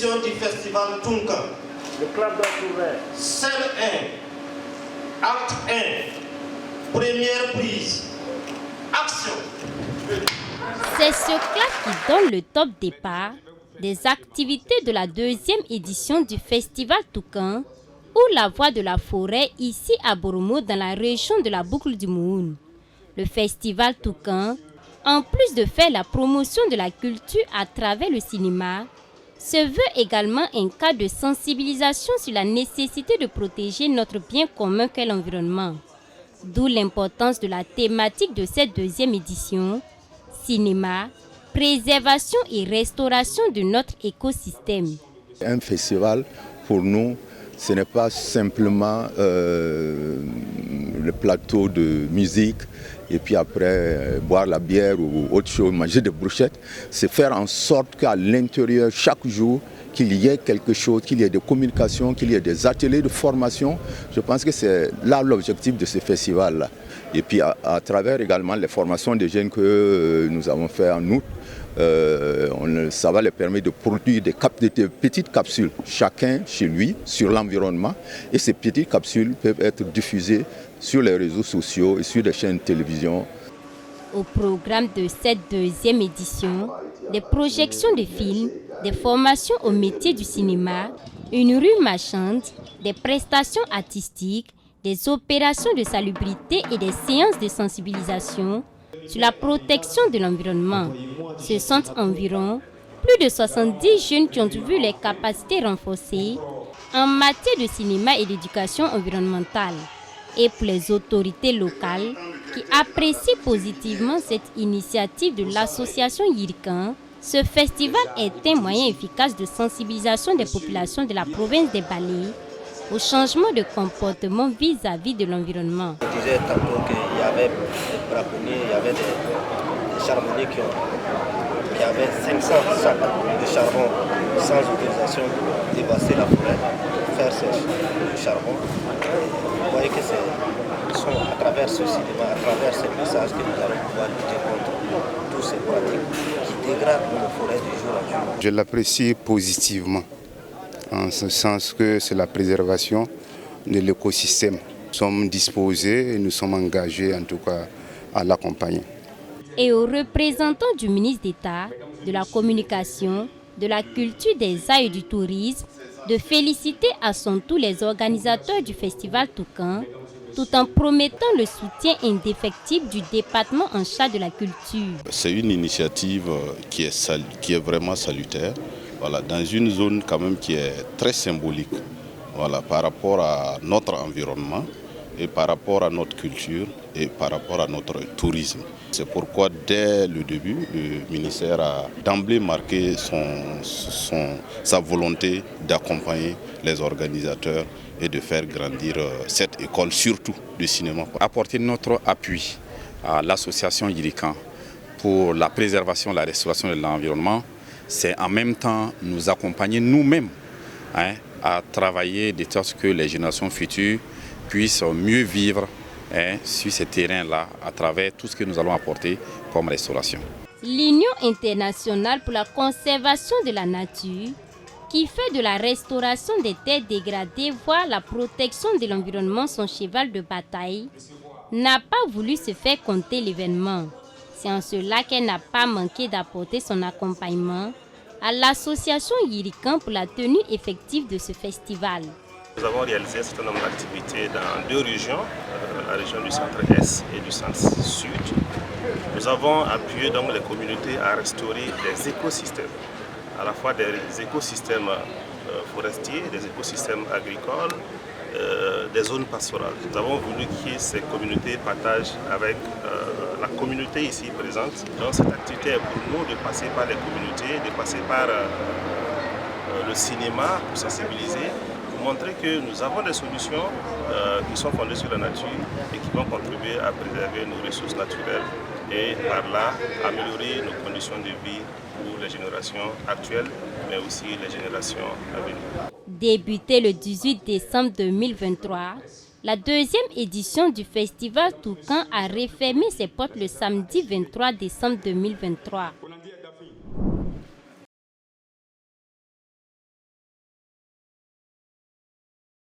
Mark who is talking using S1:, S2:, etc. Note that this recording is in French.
S1: édition du festival Tunkan.
S2: Le club d'Antouvert.
S1: Scène 1, acte 1, première prise, action.
S3: C'est ce clap qui donne le top départ des activités de la deuxième édition du festival Toukan, ou la voix de la forêt ici à Boromo dans la région de la boucle du Moun. Le festival Toukan, en plus de faire la promotion de la culture à travers le cinéma, se veut également un cas de sensibilisation sur la nécessité de protéger notre bien commun qu'est l'environnement. D'où l'importance de la thématique de cette deuxième édition, cinéma, préservation et restauration de notre écosystème.
S4: Un festival, pour nous, ce n'est pas simplement le plateau de musique et puis après boire la bière ou autre chose, manger des brochettes. C'est faire en sorte qu'à l'intérieur, chaque jour, qu'il y ait quelque chose, qu'il y ait des communications, qu'il y ait des ateliers de formation. Je pense que c'est là l'objectif de ce festival-là. Et puis à travers également les formations des jeunes que nous avons fait en août, ça va les permettre de produire des petites capsules, chacun chez lui, sur l'environnement. Et ces petites capsules peuvent être diffusées sur les réseaux sociaux et sur des chaînes de télévision.
S3: Au programme de cette deuxième édition, des projections de films, des formations au métier du cinéma, une rue marchande, des prestations artistiques, des opérations de salubrité et des séances de sensibilisation sur la protection de l'environnement. Ce sont environ plus de 70 jeunes qui ont vu les capacités renforcées en matière de cinéma et d'éducation environnementale. Et pour les autorités locales qui apprécient positivement cette initiative de l'association Yirikan, ce festival est un moyen efficace de sensibilisation des populations de la province des Balais au changement de comportement vis-à-vis de l'environnement.
S5: Je disais tantôt qu'il y avait des braconniers, il y avait des charbonniers qui avaient 500 sacs de charbon sans autorisation de dévasser la forêt, faire du charbon. Vous voyez que c'est à travers ce cinéma, à travers ces messages que nous allons pouvoir lutter contre tous ces pratiques qui dégradent nos forêts du jour à jour.
S6: Je l'apprécie positivement, en ce sens que c'est la préservation de l'écosystème. Nous sommes disposés et nous sommes engagés en tout cas à l'accompagner.
S3: Et aux représentants du ministre d'État, de la Communication, de la Culture, des Arts et du Tourisme, de féliciter à son tour les organisateurs du festival Toukan, tout en promettant le soutien indéfectible du département en charge de la culture.
S7: C'est une initiative qui est vraiment salutaire, voilà, dans une zone quand même qui est très symbolique, voilà, par rapport à notre environnement et par rapport à notre culture et par rapport à notre tourisme. C'est pourquoi dès le début, le ministère a d'emblée marqué sa volonté d'accompagner les organisateurs et de faire grandir cette école, surtout du cinéma.
S8: Apporter notre appui à l'association Yirikan pour la préservation et la restauration de l'environnement, c'est en même temps nous accompagner nous-mêmes à travailler de sorte que les générations futures puissent mieux vivre sur ces terrains-là à travers tout ce que nous allons apporter comme restauration.
S3: L'Union internationale pour la conservation de la nature, qui fait de la restauration des terres dégradées, voire la protection de l'environnement son cheval de bataille, n'a pas voulu se faire compter l'événement. C'est en cela qu'elle n'a pas manqué d'apporter son accompagnement à l'association Yirikan pour la tenue effective de ce festival.
S9: Nous avons réalisé un certain nombre d'activités dans deux régions, la région du centre-est et du centre-sud. Nous avons appuyé donc les communautés à restaurer des écosystèmes, à la fois des écosystèmes forestiers, des écosystèmes agricoles, des zones pastorales. Nous avons voulu que ces communautés partagent avec la communauté ici présente. Donc cette activité est pour nous de passer par les communautés, de passer par le cinéma pour sensibiliser, pour montrer que nous avons des solutions qui sont fondées sur la nature et qui vont contribuer à préserver nos ressources naturelles et par là améliorer nos conditions de vie pour les générations actuelles, mais aussi les générations à venir.
S3: Débutée le 18 décembre 2023, la deuxième édition du festival Toukan a refermé ses portes le samedi 23 décembre 2023.